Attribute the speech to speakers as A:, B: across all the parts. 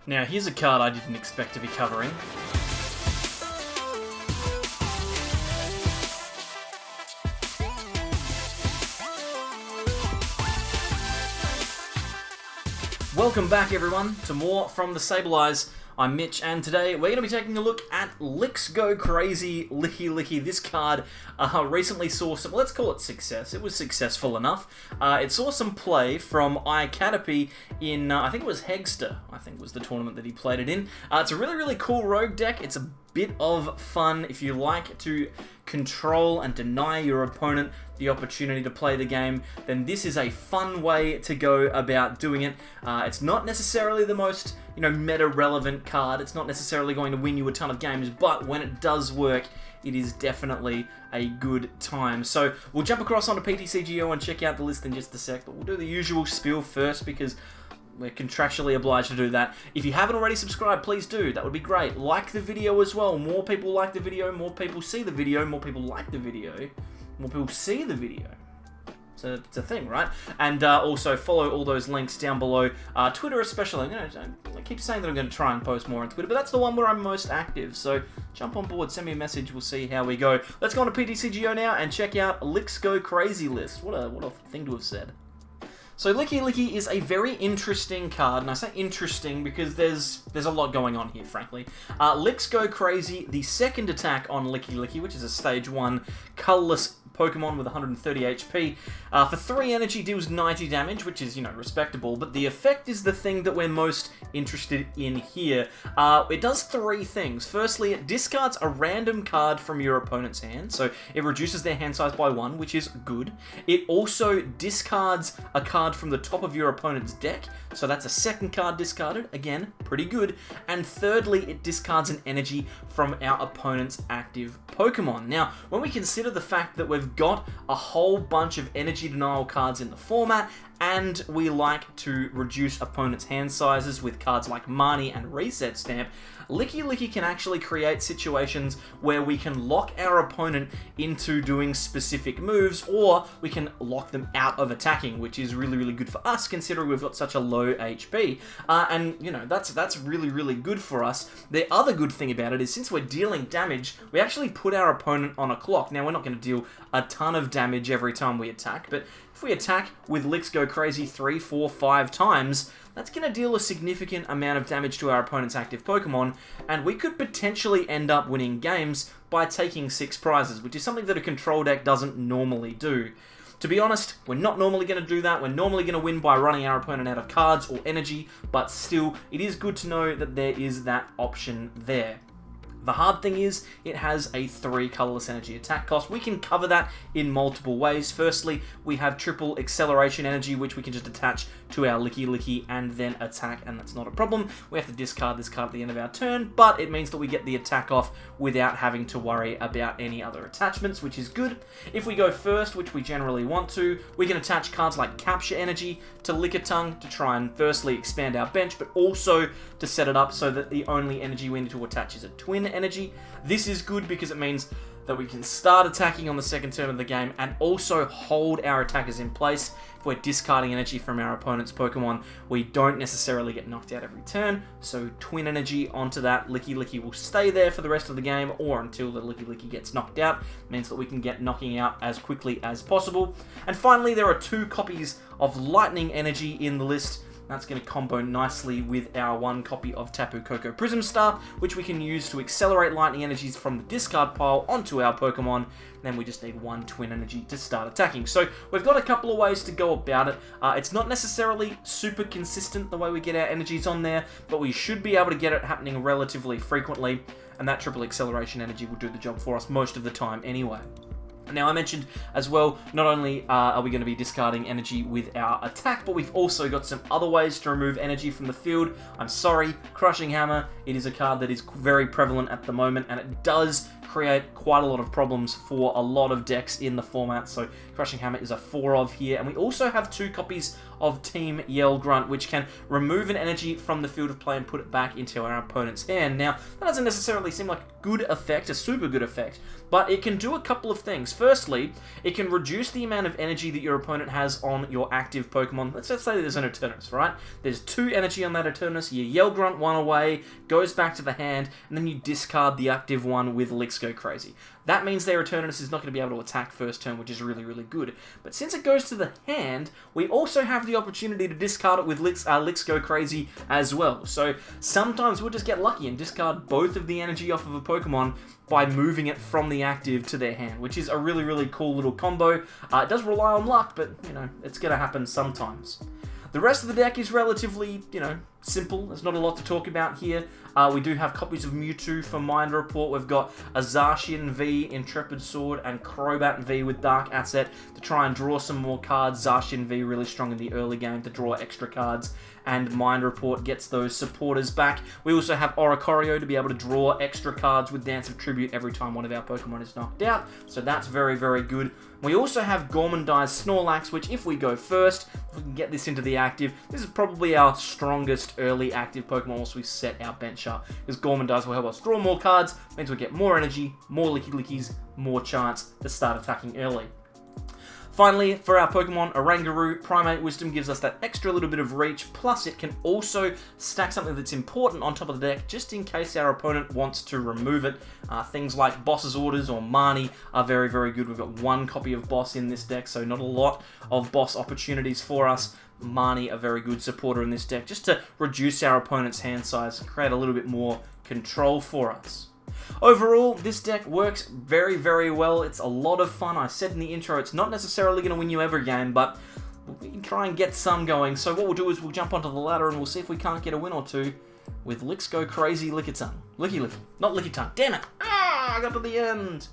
A: Now, here's a card I didn't expect to be covering. Welcome back, everyone, to more from the Sable Eyes. I'm Mitch, and today we're going to be taking a look at LICKS Go Crazy Lickilicky. This card recently saw some, let's call it success. It was successful enough. It saw some play from iCaterpie in, I think it was Hegster, I think was the tournament that he played it in. It's a really, really cool rogue deck. It's a bit of fun if you like to control and deny your opponent the opportunity to play the game, then this is a fun way to go about doing it. It's not necessarily the most, meta-relevant card. It's not necessarily going to win you a ton of games, but when it does work, it is definitely a good time. So we'll jump across onto PTCGO and check out the list in just a sec, but we'll do the usual spiel first because we're contractually obliged to do that. If you haven't already subscribed, please do. That would be great. Like the video as well. More people like the video, more people see the video, more people like the video, more people see the video. So it's a thing, right? And also follow all those links down below. Twitter especially. I keep saying that I'm going to try and post more on Twitter, but that's the one where I'm most active. So jump on board, send me a message, we'll see how we go. Let's go on to PTCGO now and check out LICKS Go Crazy list. What a thing to have said. So Lickilicky is a very interesting card, and I say interesting because there's a lot going on here, frankly. LICKS Go Crazy, the second attack on Lickilicky, which is a stage 1 colorless Pokemon with 130 HP. For 3 energy, deals 90 damage, which is, respectable, but the effect is the thing that we're most interested in here. It does 3 things. Firstly, it discards a random card from your opponent's hand, so it reduces their hand size by 1, which is good. It also discards a card from the top of your opponent's deck, so that's a second card discarded, again, pretty good. And thirdly, it discards an energy from our opponent's active Pokemon. Now, when we consider the fact that we've got a whole bunch of energy denial cards in the format, and we like to reduce opponents' hand sizes with cards like Marnie and Reset Stamp, Lickilicky can actually create situations where we can lock our opponent into doing specific moves, or we can lock them out of attacking, which is really, really good for us considering we've got such a low HP. That's really, really good for us. The other good thing about it is since we're dealing damage, we actually put our opponent on a clock. Now, we're not going to deal a ton of damage every time we attack, but if we attack with LICKS Go Crazy 3, 4, 5 times, that's going to deal a significant amount of damage to our opponent's active Pokemon, and we could potentially end up winning games by taking 6 prizes, which is something that a control deck doesn't normally do. To be honest, we're not normally going to do that. We're normally going to win by running our opponent out of cards or energy, but still, it is good to know that there is that option there. The hard thing is, it has a 3 colorless energy attack cost. We can cover that in multiple ways. Firstly, we have triple acceleration energy, which we can just attach to our Lickilicky and then attack, and that's not a problem. We have to discard this card at the end of our turn, but it means that we get the attack off without having to worry about any other attachments, which is good. If we go first, which we generally want to, we can attach cards like Capture Energy to Lickitung to try and firstly expand our bench, but also to set it up so that the only energy we need to attach is a Twin Energy. This is good because it means that we can start attacking on the second turn of the game and also hold our attackers in place. If we're discarding energy from our opponent's Pokemon, we don't necessarily get knocked out every turn, so Twin Energy onto that. Lickilicky will stay there for the rest of the game, or until the Lickilicky gets knocked out. It means that we can get knocking out as quickly as possible. And finally, there are 2 copies of Lightning Energy in the list. That's going to combo nicely with our 1 copy of Tapu Koko Prism Star, which we can use to accelerate lightning energies from the discard pile onto our Pokemon. Then we just need 1 Twin Energy to start attacking. So we've got a couple of ways to go about it. It's not necessarily super consistent the way we get our energies on there, but we should be able to get it happening relatively frequently, and that triple acceleration energy will do the job for us most of the time anyway. Now, I mentioned as well, not only are we going to be discarding energy with our attack, but we've also got some other ways to remove energy from the field. I'm sorry, Crushing Hammer, it is a card that is very prevalent at the moment, and it does create quite a lot of problems for a lot of decks in the format, so Crushing Hammer is a 4 of here, and we also have 2 copies of Team Yell Grunt, which can remove an energy from the field of play and put it back into our opponent's hand. Now, that doesn't necessarily seem like a good effect, a super good effect, but it can do a couple of things. Firstly, it can reduce the amount of energy that your opponent has on your active Pokemon. Let's just say there's an Eternus, right? There's 2 energy on that Eternus, you Yell Grunt one away, goes back to the hand, and then you discard the active one with Licks Go Crazy. That means their Eternus is not going to be able to attack first turn, which is really, really good. But since it goes to the hand, we also have the opportunity to discard it with Licks Go Crazy as well. So sometimes we'll just get lucky and discard both of the energy off of a Pokemon by moving it from the active to their hand, which is a really, really cool little combo. It does rely on luck, but, you know, it's going to happen sometimes. The rest of the deck is relatively, you know, simple. There's not a lot to talk about here. We do have copies of Mewtwo for Mind Report. We've got a Zacian V, Intrepid Sword, and Crobat V with Dark Asset to try and draw some more cards. Zacian V really strong in the early game to draw extra cards, and Mind Report gets those supporters back. We also have Oricorio to be able to draw extra cards with Dance of Tribute every time one of our Pokemon is knocked out, so that's very, very good. We also have Gormandi's Snorlax, which if we go first, if we can get this into the active, this is probably our strongest early active Pokemon once we set our bench up, because Gormandi's will help us draw more cards, means we get more energy, more Lickilickies, more chance to start attacking early. Finally, for our Pokemon, Oranguru, Primate Wisdom gives us that extra little bit of reach, plus it can also stack something that's important on top of the deck, just in case our opponent wants to remove it. Things like Boss's Orders or Marnie are very, very good. We've got 1 copy of Boss in this deck, so not a lot of Boss opportunities for us. Marnie, a very good supporter in this deck, just to reduce our opponent's hand size and create a little bit more control for us. Overall, this deck works very, very well. It's a lot of fun. I said in the intro, it's not necessarily going to win you every game, but we can try and get some going. So what we'll do is we'll jump onto the ladder and we'll see if we can't get a win or two with Licks Go Crazy Lickitung. Lickilicky. Not Lickitung. Damn it! I got to the end!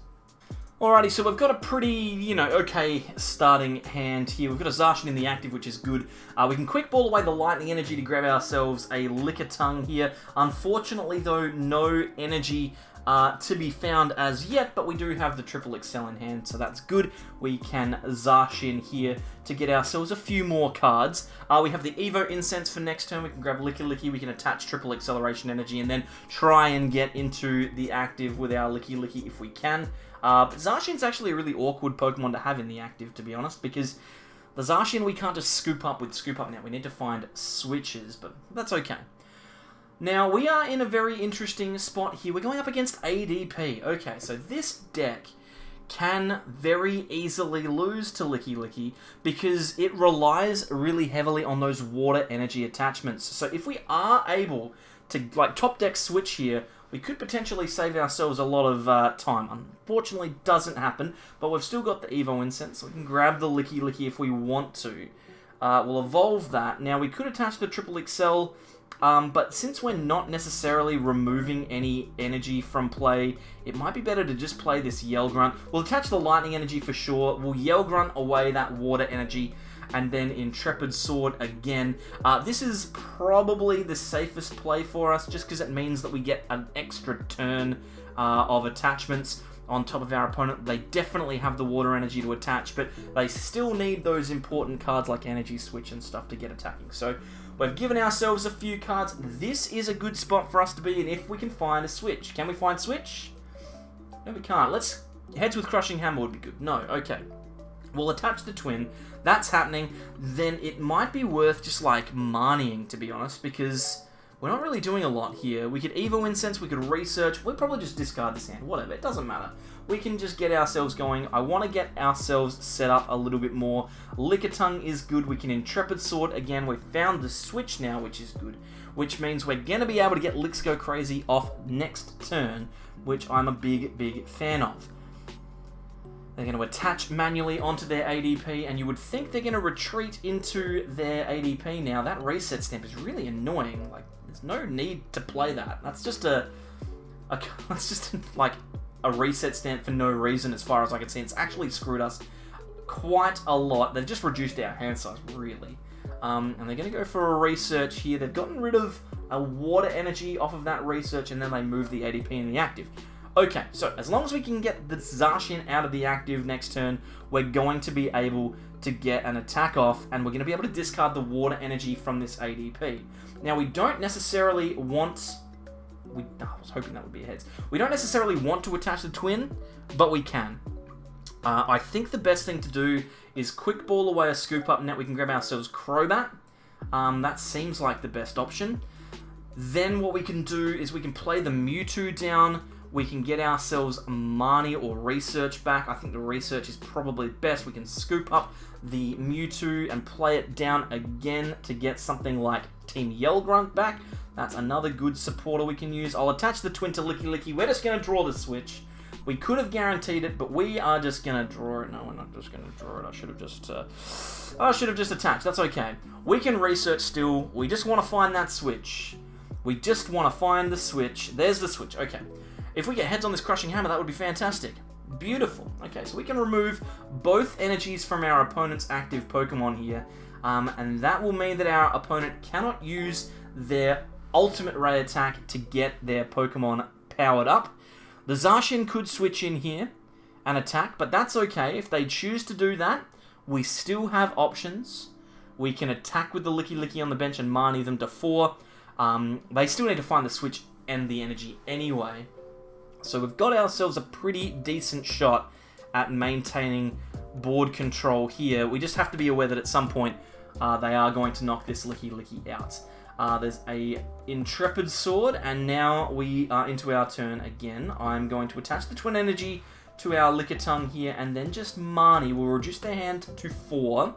A: Alrighty, so we've got a pretty, you know, okay starting hand here. We've got a Zacian in the active, which is good. We can quick ball away the lightning energy to grab ourselves a Lickitung here. Unfortunately, though, no energy to be found as yet, but we do have the Triple XL in hand, so that's good. We can Zacian here to get ourselves a few more cards. We have the Evo Incense for next turn. We can grab Lickilicky, we can attach Triple Acceleration Energy, and then try and get into the active with our Lickilicky if we can. But Zacian's actually a really awkward Pokemon to have in the active, to be honest, because the Zacian we can't just scoop up with Scoop Up Net. We need to find switches, but that's okay. Now, we are in a very interesting spot here. We're going up against ADP. Okay, so this deck can very easily lose to Lickilicky because it relies really heavily on those water energy attachments. So if we are able to like top deck switch here, we could potentially save ourselves a lot of time. Unfortunately, doesn't happen, but we've still got the Evo Incense, so we can grab the Lickilicky if we want to. We'll evolve that. Now, we could attach the Triple XL, but since we're not necessarily removing any energy from play, it might be better to just play this Yell Grunt. We'll attach the Lightning Energy for sure. We'll Yell Grunt away that Water Energy, and then Intrepid Sword again. This is probably the safest play for us, just because it means that we get an extra turn of attachments on top of our opponent. They definitely have the water energy to attach, but they still need those important cards like Energy Switch and stuff to get attacking. So we've given ourselves a few cards. This is a good spot for us to be in if we can find a switch. Can we find switch? No, we can't. Let's heads with Crushing Hammer would be good. No, okay. We'll attach the twin. That's happening. Then it might be worth just like Marnieing, to be honest, because we're not really doing a lot here. We could Evo Incense, we could research. We'll probably just discard this hand. Whatever, it doesn't matter. We can just get ourselves going. I want to get ourselves set up a little bit more. Lickitung is good. We can Intrepid Sword. Again, we've found the switch now, which is good. Which means we're going to be able to get Licks Go Crazy off next turn, which I'm a big, big fan of. They're going to attach manually onto their ADP, and you would think they're going to retreat into their ADP now. That reset stamp is really annoying. Like, there's no need to play that. That's just like a reset stamp for no reason, as far as I can see. It's actually screwed us quite a lot. They've just reduced our hand size, really. And they're going to go for a research here. They've gotten rid of a water energy off of that research, and then they move the ADP in the active. Okay, so as long as we can get the Zacian out of the active next turn, we're going to be able to get an attack off, and we're going to be able to discard the water energy from this ADP. Now, we don't necessarily want... I was hoping that would be a heads. We don't necessarily want to attach the twin, but we can. I think the best thing to do is quick ball away a Scoop Up Net. We can grab ourselves Crobat. That seems like the best option. Then what we can do is we can play the Mewtwo down. We can get ourselves Marnie or Research back. I think the Research is probably best. We can scoop up the Mewtwo and play it down again to get something like Team Yell Grunt back. That's another good supporter we can use. I'll attach the twin to Lickilicky. We're just going to draw the switch. We could have guaranteed it, but we are just going to draw it. No, we're not just going to draw it. I should have just attached. That's okay. We can research still. We just want to find that switch. We just want to find the switch. There's the switch. Okay. If we get heads on this Crushing Hammer, that would be fantastic. Beautiful. Okay, so we can remove both energies from our opponent's active Pokemon here. And that will mean that our opponent cannot use their ultimate ray attack to get their Pokemon powered up. The Zacian could switch in here and attack, but that's okay. If they choose to do that, we still have options. We can attack with the Lickilicky on the bench and Marnie them to 4. They still need to find the switch and the energy anyway. So we've got ourselves a pretty decent shot at maintaining board control here. We just have to be aware that at some point they are going to knock this Lickilicky out. There's a Intrepid Sword, and now we are into our turn again. I'm going to attach the Twin Energy to our Lickitung here, and then just Marnie will reduce their hand to 4,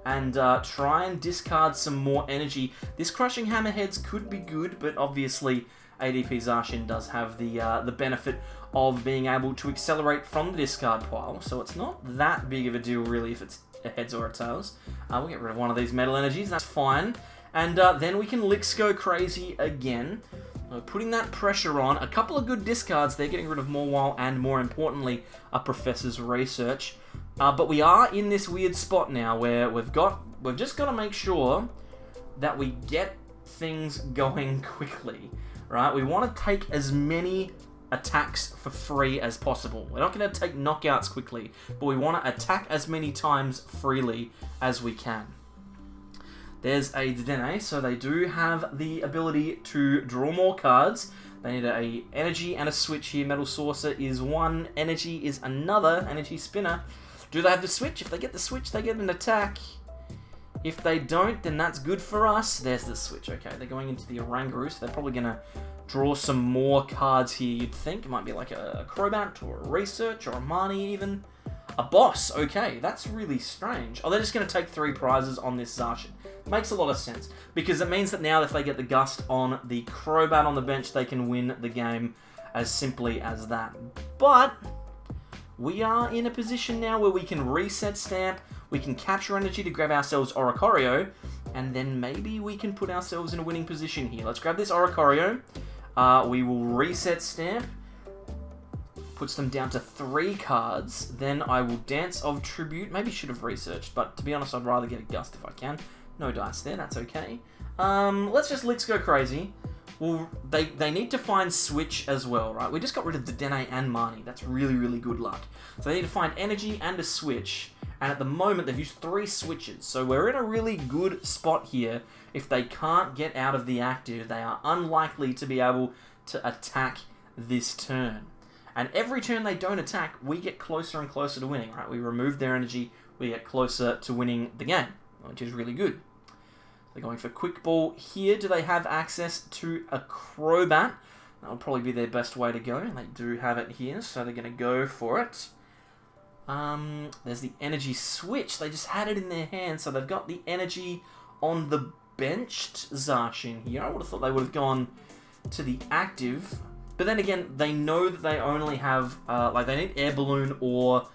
A: and try and discard some more energy. This Crushing Hammer heads could be good, but obviously ADP Zacian does have the benefit of being able to accelerate from the discard pile, so it's not that big of a deal really if it's a heads or a tails. We'll get rid of one of these metal energies, that's fine. And then we can Licks go crazy again, putting that pressure on. A couple of good discards there, getting rid of Morwile and, more importantly, a Professor's Research. But we are in this weird spot now where we've just got to make sure that we get things going quickly, right? We want to take as many attacks for free as possible. We're not going to take knockouts quickly, but we want to attack as many times freely as we can. There's a DAA, so they do have the ability to draw more cards. They need a energy and a switch here. Metal Saucer is one, energy is another, energy spinner. Do they have the switch? If they get the switch, they get an attack. If they don't, then that's good for us. There's the switch. Okay, they're going into the Oranguru, so they're probably going to draw some more cards here, you'd think. It might be like a Crobat or a Research or a Marnie even. A boss, okay, that's really strange. Oh, they're just going to take 3 prizes on this Zacian. Makes a lot of sense, because it means that now if they get the Gust on the Crobat on the bench, they can win the game as simply as that. But we are in a position now where we can reset Stamp, we can capture energy to grab ourselves Oricorio, and then maybe we can put ourselves in a winning position here. Let's grab this Oricorio. We will reset Stamp. Puts them down to 3 cards. Then I will Dance of Tribute. Maybe should have researched, but to be honest, I'd rather get a Gust if I can. No dice there, that's okay. Let's just Licks go crazy. Well, they need to find Switch as well, right? We just got rid of the DAA and Marnie. That's really, really good luck. So they need to find energy and a switch. And at the moment, they've used 3 switches. So we're in a really good spot here. If they can't get out of the active, they are unlikely to be able to attack this turn. And every turn they don't attack, we get closer and closer to winning, right? We remove their energy, we get closer to winning the game, which is really good. They're going for Quick Ball here. Do they have access to a Crobat? That would probably be their best way to go. And they do have it here, so they're going to go for it. There's the energy switch. They just had it in their hand, so they've got the energy on the benched Zacian here. I would have thought they would have gone to the active. But then again, they know that they only have, they need Air Balloon or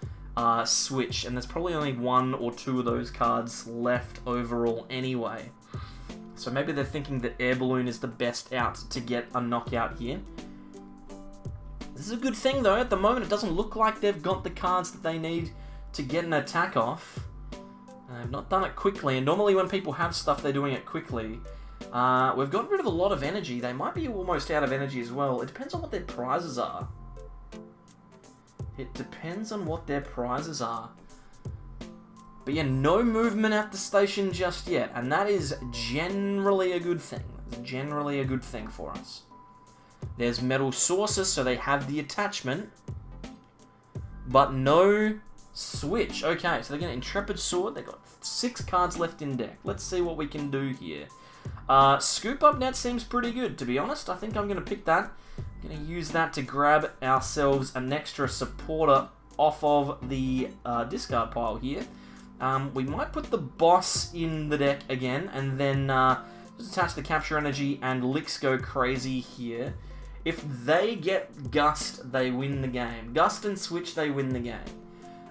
A: Switch, and there's probably only 1 or 2 of those cards left overall anyway. So maybe they're thinking that Air Balloon is the best out to get a knockout here. This is a good thing though, at the moment it doesn't look like they've got the cards that they need to get an attack off. They've not done it quickly, and normally when people have stuff they're doing it quickly. We've gotten rid of a lot of energy. They might be almost out of energy as well. It depends on what their prizes are. It depends on what their prizes are. But yeah, no movement at the station just yet, and that is generally a good thing. It's generally a good thing for us. There's metal sources, so they have the attachment, but no switch. Okay, so they're going to Intrepid Sword. They've got 6 cards left in deck. Let's see what we can do here. Scoop Up Net seems pretty good, to be honest. I think I'm going to pick that. I'm going to use that to grab ourselves an extra supporter off of the discard pile here. We might put the boss in the deck again, and then just attach the Capture Energy and LICKS Go Crazy here. If they get Gust, they win the game. Gust and Switch, they win the game.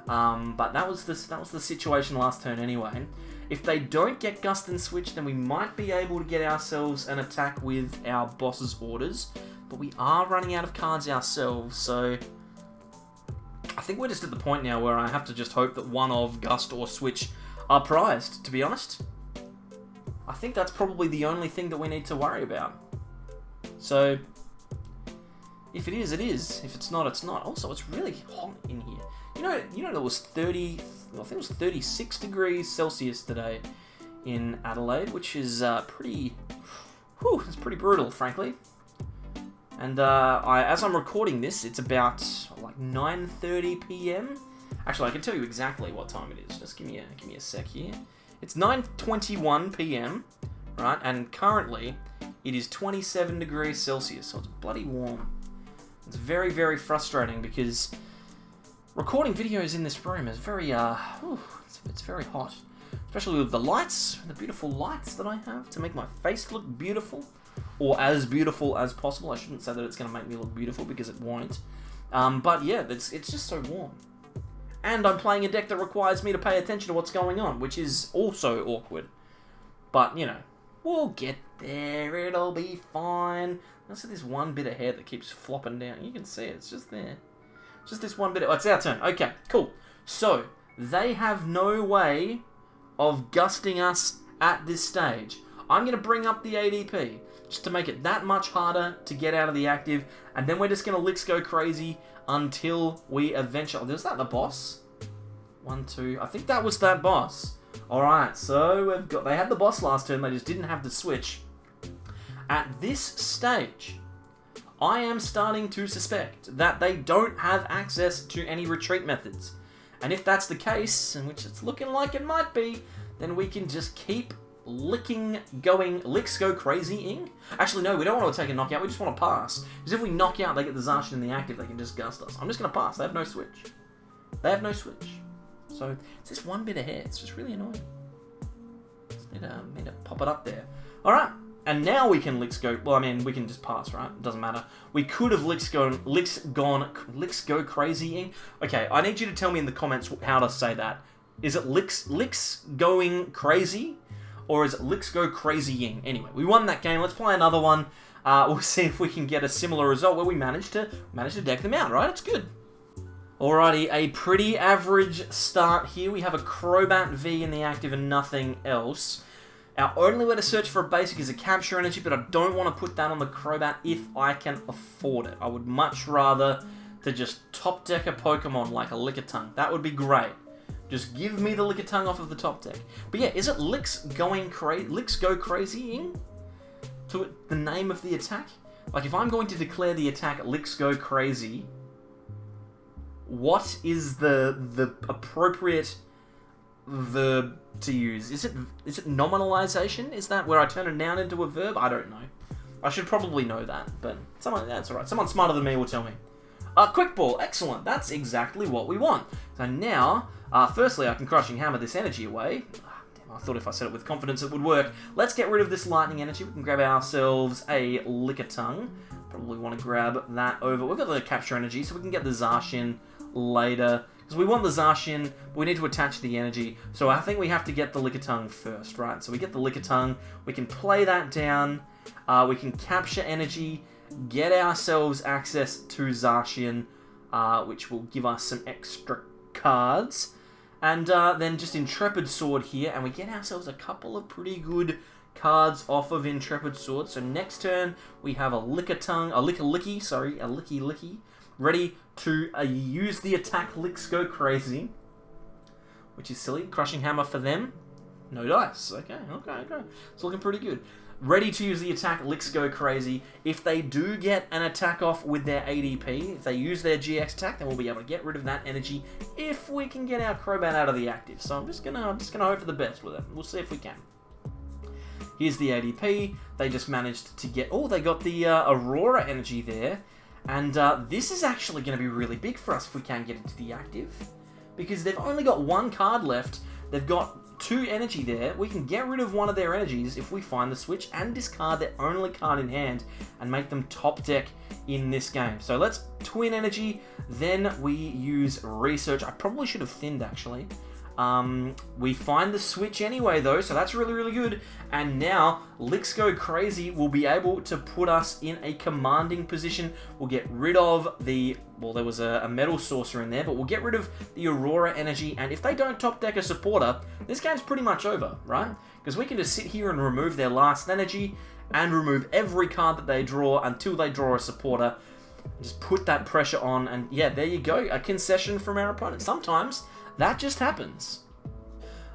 A: But that was the situation last turn anyway. If they don't get Gust and Switch, then we might be able to get ourselves an attack with our boss's orders. But we are running out of cards ourselves, so I think we're just at the point now where I have to just hope that one of Gust or Switch are prized, to be honest. I think that's probably the only thing that we need to worry about. So, if it is, it is. If it's not, it's not. Also, it's really hot in here. You know, it was 30, I think it was 36 degrees Celsius today in Adelaide, which is it's pretty brutal, frankly. And as I'm recording this, it's about like 9:30 p.m. Actually, I can tell you exactly what time it is. Just give me a sec here. It's 9:21 p.m. right? And currently it is 27 degrees Celsius, so it's bloody warm. It's very, very frustrating because recording videos in this room is very it's very hot, especially with the lights, the beautiful lights that I have to make my face look beautiful. Or as beautiful as possible. I shouldn't say that it's going to make me look beautiful because it won't. But yeah, it's just so warm. And I'm playing a deck that requires me to pay attention to what's going on, which is also awkward. But, you know, we'll get there. It'll be fine. I see this one bit of hair that keeps flopping down. You can see it. It's just there. Just this one bit. Oh, it's our turn. Okay, cool. So, they have no way of gusting us at this stage. I'm going to bring up the ADP just to make it that much harder to get out of the active, and then we're just going to LICKS Go Crazy until we eventually... Was that the boss? 1, 2... I think that was that boss. Alright, so they had the boss last turn, they just didn't have the switch. At this stage, I am starting to suspect that they don't have access to any retreat methods. And if that's the case, and which it's looking like it might be, then we can just keep LICKS Go Crazy-ing. Actually, no, we don't want to take a knockout, we just want to pass. Because if we knock out, they get the Zacian in the active, they can just gust us. I'm just going to pass, they have no switch. They have no switch. So, it's this one bit of hair, it's just really annoying. Just need to pop it up there. Alright, and now we can LICKS Go, well, I mean, we can just pass, right? It doesn't matter. We could have LICKS Go Crazy-ing. Okay, I need you to tell me in the comments how to say that. Is it LICKS going crazy? Or is it LICKS Go Crazy-ing? Anyway, we won that game. Let's play another one. We'll see if we can get a similar result where we manage to deck them out, right? It's good. Alrighty, a pretty average start here. We have a Crobat V in the active and nothing else. Our only way to search for a basic is a Capture Energy, but I don't want to put that on the Crobat if I can afford it. I would much rather to just top deck a Pokemon like a Lickitung. That would be great. Just give me the Lickitung off of the top deck. But yeah, is it LICKS Go Crazy-ing? To the name of the attack? Like, if I'm going to declare the attack LICKS Go Crazy, what is the appropriate verb to use? Is it nominalization? Is that where I turn a noun into a verb? I don't know. I should probably know that, but that's alright. Someone smarter than me will tell me. Quick Ball, excellent. That's exactly what we want. So now, firstly, I can Crushing Hammer this energy away. Damn, I thought if I said it with confidence it would work. Let's get rid of this lightning energy. We can grab ourselves a Lickitung. Probably want to grab that over. We've got the Capture Energy, so we can get the Zacian later. Because we want the Zacian, but we need to attach the energy. So I think we have to get the Lickitung first, right? So we get the Lickitung. We can play that down. We can Capture Energy. Get ourselves access to Zacian, which will give us some extra cards. And then just Intrepid Sword here, and we get ourselves a couple of pretty good cards off of Intrepid Sword. So next turn, we have a Lickitung, a Lickilicky, ready to use the attack Licks Go Crazy, which is silly. Crushing Hammer for them. No dice. Okay. It's looking pretty good. Ready to use the attack Licks Go Crazy. If they do get an attack off with their ADP, if they use their GX attack, then we'll be able to get rid of that energy if we can get our Crobat out of the active. So I'm just gonna hope for the best with it. We'll see if we can. Here's the ADP. They just managed to get... Oh, they got the Aurora energy there. And this is actually going to be really big for us if we can get into the active. Because they've only got one card left. They've got 2 energy there. We can get rid of one of their energies if we find the switch and discard their only card in hand and make them top deck in this game. So let's twin energy. Then we use research. I probably should have thinned, actually. We find the switch anyway, though, so that's really, really good. And now, Licks Go Crazy will be able to put us in a commanding position. We'll get rid of the... Well, there was a Metal Saucer in there, but we'll get rid of the Aurora energy. And if they don't top deck a supporter, this game's pretty much over, right? Because we can just sit here and remove their last energy and remove every card that they draw until they draw a supporter. Just put that pressure on, and yeah, there you go. A concession from our opponent. Sometimes that just happens.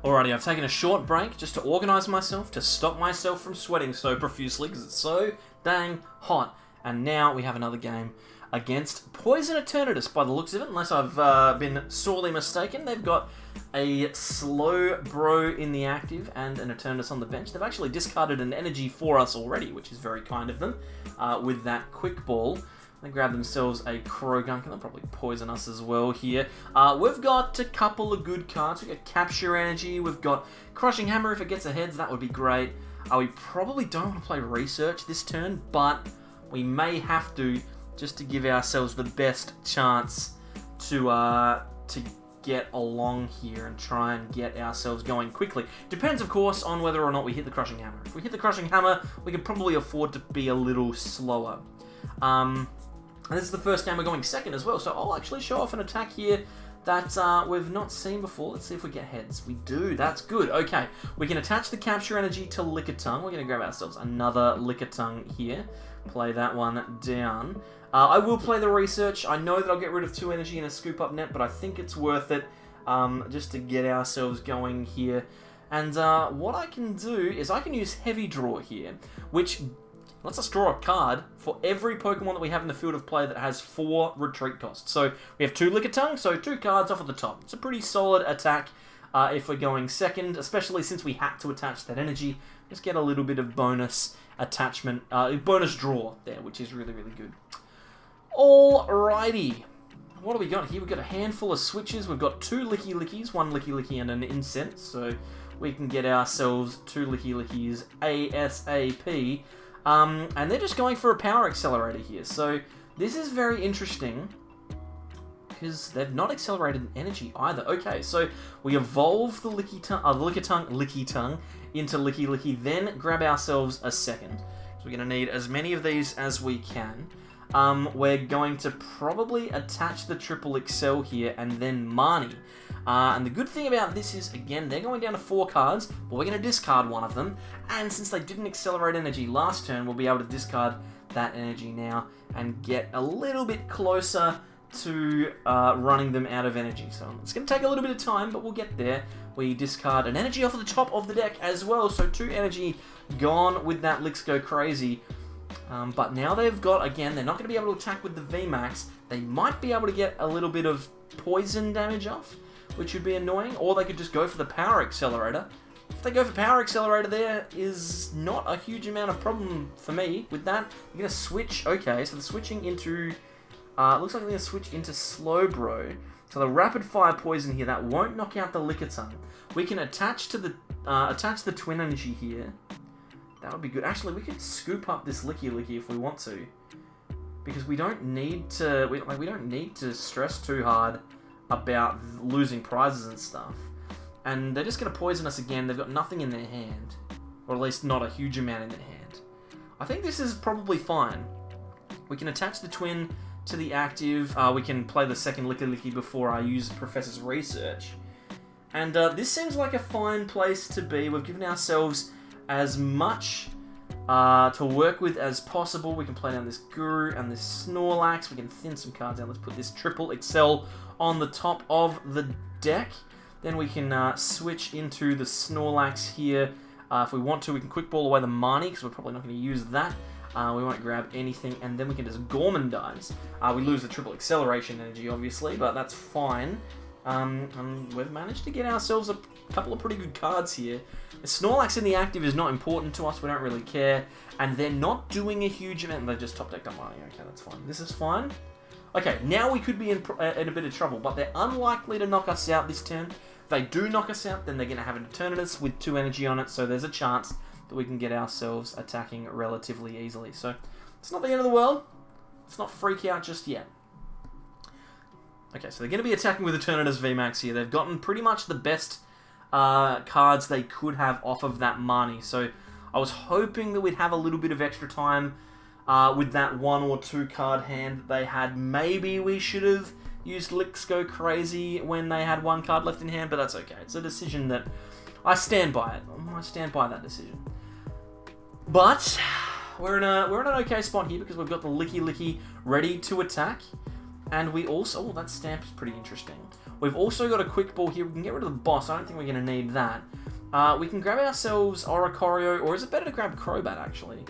A: Alrighty, I've taken a short break just to organise myself, to stop myself from sweating so profusely because it's so dang hot. And now we have another game against Poison Eternatus by the looks of it, unless I've been sorely mistaken. They've got a Slowbro in the active and an Eternatus on the bench. They've actually discarded an energy for us already, which is very kind of them, with that Quick Ball. They grab themselves a Croagunk, and they'll probably poison us as well here. We've got a couple of good cards. We've got Capture Energy. We've got Crushing Hammer. If it gets a heads, that would be great. We probably don't want to play Research this turn, but we may have to, just to give ourselves the best chance to get along here and try and get ourselves going quickly. Depends, of course, on whether or not we hit the Crushing Hammer. If we hit the Crushing Hammer, we can probably afford to be a little slower. And this is the first game we're going second as well, so I'll actually show off an attack here that we've not seen before. Let's see if we get heads. We do. That's good. Okay, we can attach the Capture Energy to Lickitung. We're going to grab ourselves another Lickitung here. Play that one down. I will play the Research. I know that I'll get rid of 2 energy in a Scoop Up Net, but I think it's worth it just to get ourselves going here. And what I can do is I can use Heavy Draw here, which lets us draw a card for every Pokemon that we have in the field of play that has 4 retreat costs. So we have 2 Lickitung, so 2 cards off at the top. It's a pretty solid attack if we're going second, especially since we had to attach that energy. Just get a little bit of bonus attachment, bonus draw there, which is really, really good. Alrighty. What do we got here? We've got a handful of switches. We've got 2 Lickilickys, 1 Lickilicky and an Incense, so we can get ourselves 2 Lickilickys ASAP. And they're just going for a Power Accelerator here. So this is very interesting because they've not accelerated energy either. Okay, so we evolve the Lickitung into Lickilicky, then grab ourselves a second. So we're going to need as many of these as we can. We're going to probably attach the Triple Excel here and then Marnie. And the good thing about this is, again, they're going down to 4 cards, but we're going to discard one of them. And since they didn't accelerate energy last turn, we'll be able to discard that energy now and get a little bit closer to running them out of energy. So it's going to take a little bit of time, but we'll get there. We discard an energy off of the top of the deck as well, so 2 energy gone with that Licks Go Crazy. But now they've got, again, they're not going to be able to attack with the VMAX. They might be able to get a little bit of poison damage off, which would be annoying, or they could just go for the Power Accelerator. If they go for Power Accelerator, there is not a huge amount of problem for me with that. You're going to switch, okay, so they're switching into, looks like they're going to switch into Slowbro. So the Rapid Fire Poison here, that won't knock out the Lickitung. We can attach to the Twin Energy here. That would be good. Actually, we could scoop up this Lickilicky if we want to, because we don't need to. We don't need to stress too hard about losing prizes and stuff. And they're just going to poison us again. They've got nothing in their hand, or at least not a huge amount in their hand. I think this is probably fine. We can attach the twin to the active. We can play the second Lickilicky before I use Professor's Research. And this seems like a fine place to be. We've given ourselves as much to work with as possible. We can play down this Guru and this Snorlax. We can thin some cards down. Let's put this triple Excel on the top of the deck. Then we can switch into the Snorlax here. If we want to, we can quick ball away the Marnie, because we're probably not going to use that. We won't grab anything, and then we can just Gormandize. We lose the triple acceleration energy, obviously, but that's fine. And we've managed to get ourselves a couple of pretty good cards here. The Snorlax in the active is not important to us, we don't really care. And they're not doing a huge amount. They've just top decked up Marnie. Okay, that's fine. This is fine. Okay, now we could be in a bit of trouble, but they're unlikely to knock us out this turn. If they do knock us out, then they're going to have an Eternatus with 2 energy on it, so there's a chance that we can get ourselves attacking relatively easily. So, it's not the end of the world. Let's not freak out just yet. Okay, so they're going to be attacking with Eternatus VMAX here. They've gotten pretty much the best cards they could have off of that Marnie. So, I was hoping that we'd have a little bit of extra time with that 1 or 2 card hand that they had. Maybe we should have used Licks Go Crazy when they had 1 card left in hand, but that's okay. It's a decision that I stand by it. I stand by that decision. But we're in an okay spot here because we've got the Lickilicky ready to attack, and we also that stamp is pretty interesting. We've also got a quick ball here. We can get rid of the boss. I don't think we're going to need that. We can grab ourselves Oricorio, or is it better to grab Crobat actually?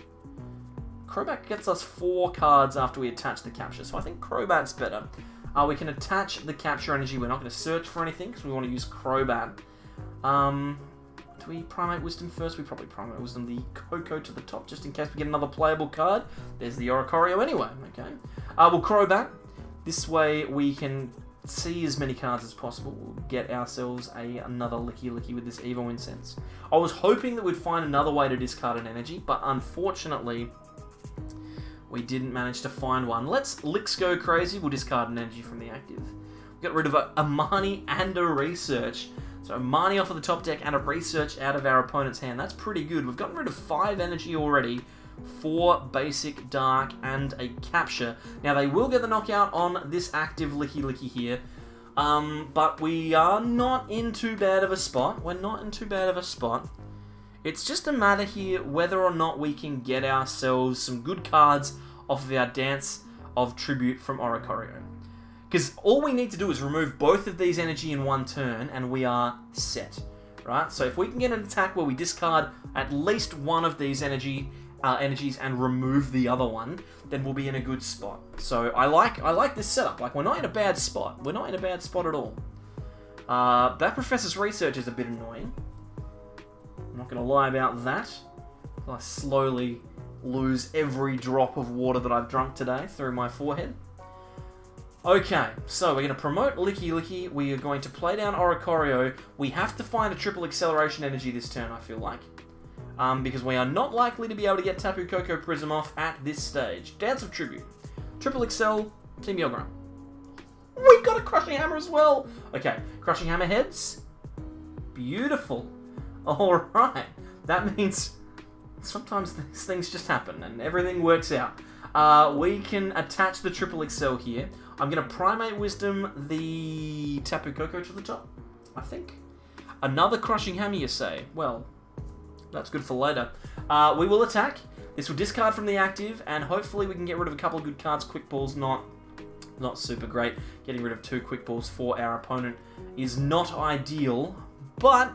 A: Crobat gets us 4 cards after we attach the capture, so I think Crobat's better. We can attach the capture energy. We're not going to search for anything because we want to use Crobat. Do we Primate Wisdom first? We probably Primate Wisdom the Koko to the top just in case we get another playable card. There's the Oricorio anyway. Okay. We'll Crobat. This way we can see as many cards as possible. We'll get ourselves another Lickilicky with this Evo Incense. I was hoping that we'd find another way to discard an energy, but unfortunately we didn't manage to find one. Let's Licks Go Crazy. We'll discard an energy from the active. We got rid of a Marnie and a Research. So a Marnie off of the top deck and a Research out of our opponent's hand. That's pretty good. We've gotten rid of 5 energy already, 4 basic dark, and a capture. Now they will get the knockout on this active Lickilicky here. But we are not in too bad of a spot. We're not in too bad of a spot. It's just a matter here whether or not we can get ourselves some good cards off of our Dance of Tribute from Oricorio. Because all we need to do is remove both of these energy in 1 turn and we are set. Right? So if we can get an attack where we discard at least one of these energies and remove the other one, then we'll be in a good spot. So I like this setup. Like, we're not in a bad spot. We're not in a bad spot at all. That Professor's Research is a bit annoying. I'm not going to lie about that. I slowly lose every drop of water that I've drunk today through my forehead. Okay, so we're going to promote Lickilicky. We are going to play down Oricorio. We have to find a triple acceleration energy this turn, I feel like. Because we are not likely to be able to get Tapu Koko Prism off at this stage. Dance of Tribute. Triple Excel, Team Grunt. We got a Crushing Hammer as well! Okay, Crushing Hammer heads. Beautiful. Alright, that means sometimes these things just happen and everything works out. We can attach the Triple Excel here. I'm going to Primate Wisdom the Tapu Koko to the top, I think. Another Crushing Hammer, you say? Well, that's good for later. We will attack. This will discard from the active, and hopefully we can get rid of a couple of good cards. Quick Ball's not super great. Getting rid of 2 Quick Balls for our opponent is not ideal, but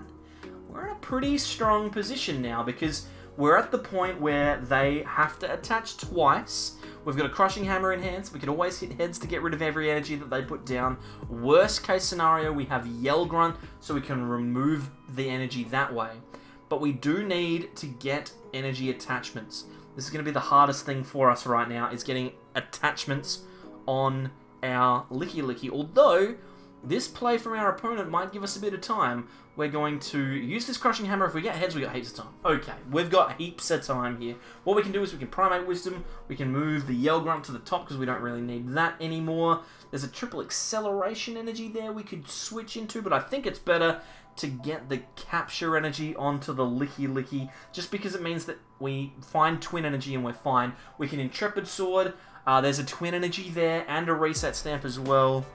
A: we're in a pretty strong position now because we're at the point where they have to attach twice. We've got a Crushing Hammer in hand, so we can always hit heads to get rid of every energy that they put down. Worst case scenario, we have Yell Grunt, so we can remove the energy that way. But we do need to get energy attachments. This is going to be the hardest thing for us right now, is getting attachments on our Lickilicky. Although, this play from our opponent might give us a bit of time. We're going to use this Crushing Hammer. If we get heads, we got heaps of time. Okay, we've got heaps of time here. What we can do is we can Primate Wisdom. We can move the Yell Grunt to the top because we don't really need that anymore. There's a triple acceleration energy there we could switch into, but I think it's better to get the capture energy onto the Lickilicky, just because it means that we find twin energy and we're fine. We can Intrepid Sword. There's a twin energy there and a reset stamp as well.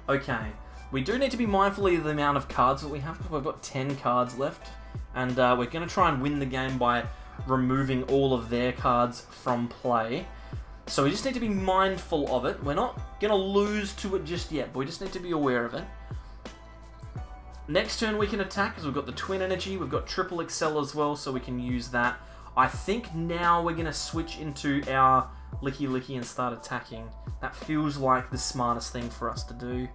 A: Okay. We do need to be mindful of the amount of cards that we have, because we've got 10 cards left, and we're going to try and win the game by removing all of their cards from play. So we just need to be mindful of it. We're not going to lose to it just yet, but we just need to be aware of it. Next turn we can attack, because we've got the Twin Energy, we've got Triple Excel as well, so we can use that. I think now we're going to switch into our Lickilicky and start attacking. That feels like the smartest thing for us to do.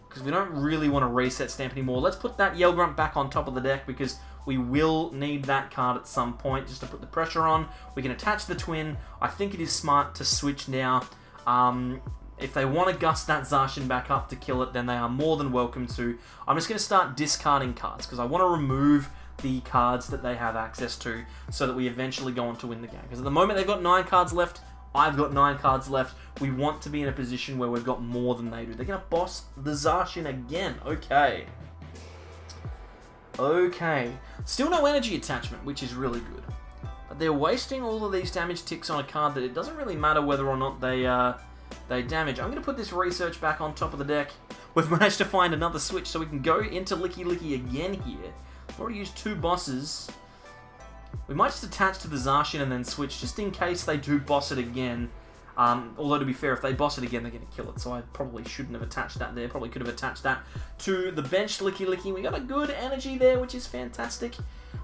A: Because we don't really want to reset Stamp anymore. Let's put that Grunt back on top of the deck, because we will need that card at some point just to put the pressure on. We can attach the Twin. I think it is smart to switch now. If they want to gust that Zacian back up to kill it, then they are more than welcome to. I'm just going to start discarding cards, because I want to remove the cards that they have access to so that we eventually go on to win the game. Because at the moment they've got 9 cards left, I've got 9 cards left. We want to be in a position where we've got more than they do. They're going to boss the Zacian again. Okay. Okay. Still no energy attachment, which is really good. But they're wasting all of these damage ticks on a card that it doesn't really matter whether or not they damage. I'm going to put this research back on top of the deck. We've managed to find another switch, so we can go into Lickilicky again here. I've already used 2 bosses. We might just attach to the Zacian and then switch, just in case they do boss it again. Although, to be fair, if they boss it again, they're going to kill it, so I probably shouldn't have attached that there. Probably could have attached that to the benched Lickilicky. We got a good energy there, which is fantastic.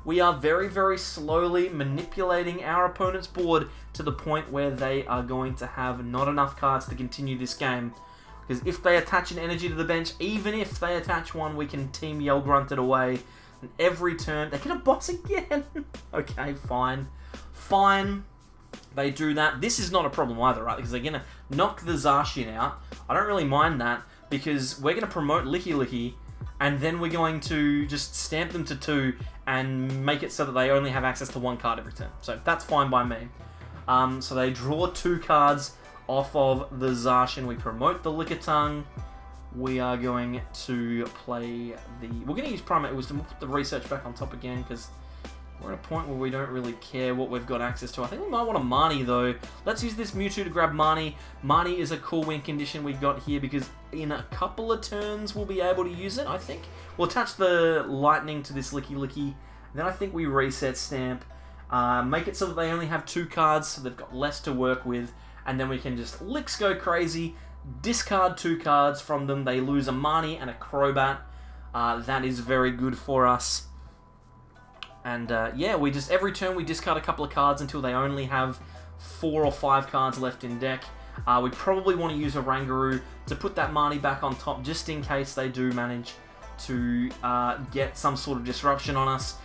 A: We are very, very slowly manipulating our opponent's board to the point where they are going to have not enough cards to continue this game. Because if they attach an energy to the bench, even if they attach one, we can Team Grunt it away. And every turn, they're going to boss again. Okay, fine. Fine. They do that. This is not a problem either, right? Because they're going to knock the Zacian out. I don't really mind that, because we're going to promote Lickilicky, and then we're going to just stamp them to 2 and make it so that they only have access to 1 card every turn. So that's fine by me. So they draw 2 cards off of the Zacian. We promote the Lickitung. We are going to play the... We're going to use Primate Wisdom. We'll put the research back on top again, because we're at a point where we don't really care what we've got access to. I think we might want a Marnie, though. Let's use this Mewtwo to grab Marnie. Marnie is a cool win condition we got here, because in a couple of turns we'll be able to use it, I think. We'll attach the Lightning to this Lickilicky. Then I think we reset Stamp. Make it so that they only have 2 cards, so they've got less to work with. And then we can just Licks go crazy. Discard 2 cards from them. They lose a Marnie and a Crobat. That is very good for us. And yeah, we just every turn we discard a couple of cards until they only have 4 or 5 cards left in deck. We probably want to use Oranguru to put that Marnie back on top, just in case they do manage to get some sort of disruption on us.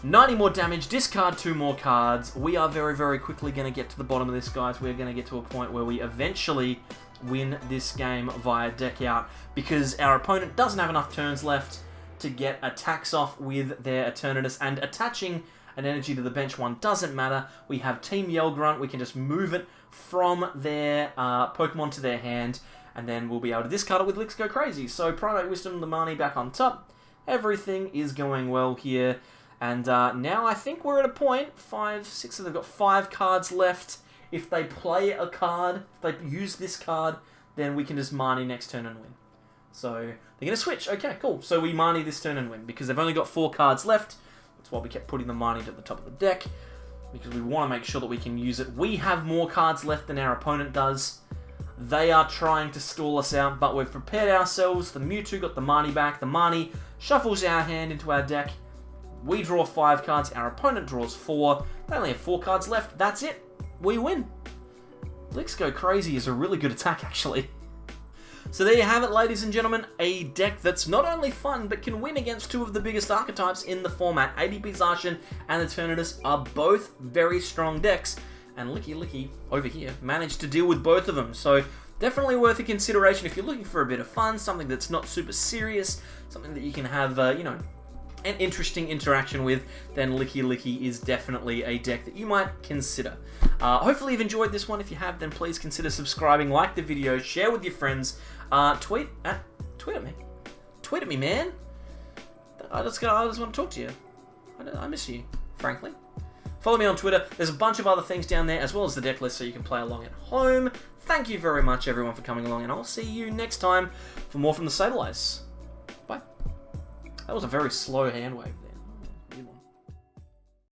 A: 90 more damage, discard 2 more cards. We are very, very quickly going to get to the bottom of this, guys. We're going to get to a point where we eventually win this game via deck out, because our opponent doesn't have enough turns left to get attacks off with their Eternatus, and attaching an energy to the bench one doesn't matter. We have Team Grunt. We can just move it from their Pokemon to their hand, and then we'll be able to discard it with Licks Go Crazy. So Primate Wisdom, the Marnie back on top. Everything is going well here. And now I think we're at a point, 5, 6, so they've got 5 cards left. If they play a card, if they use this card, then we can just Marnie next turn and win. So they're going to switch. Okay, cool. So we Marnie this turn and win, because they've only got 4 cards left. That's why we kept putting the Marnie at the top of the deck, because we want to make sure that we can use it. We have more cards left than our opponent does. They are trying to stall us out, but we've prepared ourselves. The Mewtwo got the Marnie back. The Marnie shuffles our hand into our deck. We draw 5 cards. Our opponent draws 4. They only have 4 cards left. That's it. We win. Licks Go Crazy is a really good attack, actually. So there you have it, ladies and gentlemen. A deck that's not only fun, but can win against 2 of the biggest archetypes in the format. ADP Zacian and Eternatus are both very strong decks. And Lickilicky, over here, managed to deal with both of them. So definitely worth a consideration if you're looking for a bit of fun, something that's not super serious, something that you can have, you know, an interesting interaction with, then Lickilicky is definitely a deck that you might consider. Hopefully you've enjoyed this one. If you have, then please consider subscribing, like the video, share with your friends, tweet at me. Tweet at me, man. I just want to talk to you. I miss you, frankly. Follow me on Twitter. There's a bunch of other things down there, as well as the deck list, so you can play along at home. Thank you very much, everyone, for coming along, and I'll see you next time for more from the Sableyes. Bye. That was a very slow hand wave.